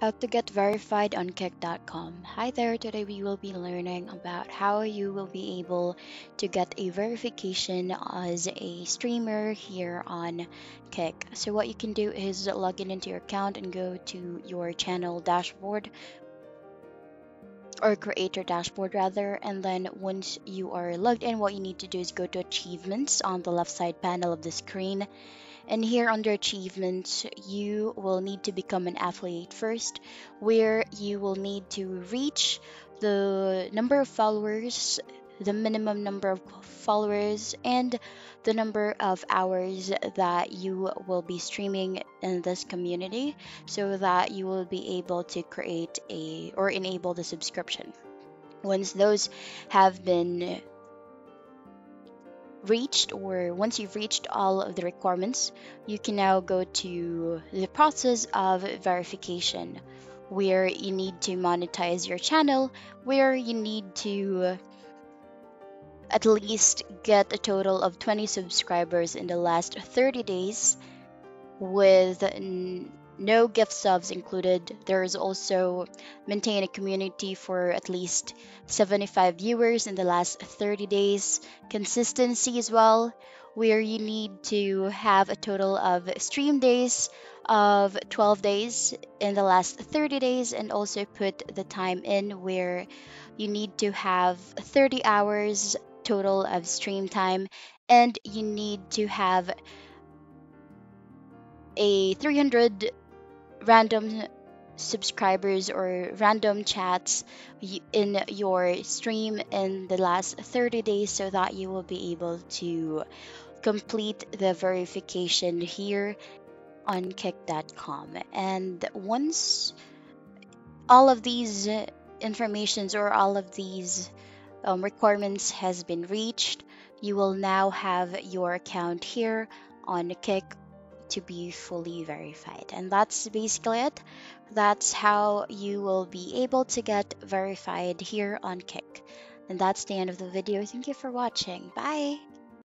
How to get verified on Kick.com. Hi there, today we will be learning about how you will be able to get a verification as a streamer here on Kick. So what you can do is log in into your account and go to your channel dashboard or creator dashboard rather, and then once you are logged in, what you need to do is go to achievements on the left side panel of the screen. And here under achievements, you will need to become an affiliate first, where you will need to reach the number of followers, the minimum number of followers, and the number of hours that you will be streaming in this community so that you will be able to create a or enable the subscription. Once those have been reached, or once you've reached all of the requirements, you can now go to the process of verification, where you need to monetize your channel, where you need to at least get a total of 20 subscribers in the last 30 days with no gift subs included. There is also maintain a community for at least 75 viewers in the last 30 days. Consistency as well, where you need to have a total of stream days of 12 days in the last 30 days, and also put the time in where you need to have 30 hours total of stream time, and you need to have a 300 random subscribers or random chats in your stream in the last 30 days so that you will be able to complete the verification here on kick.com. And once all of these informations or all of these requirements has been reached, you will now have your account here on Kick to be fully verified. And that's basically it. That's how you will be able to get verified here on Kick. And that's the end of the video. Thank you for watching. Bye.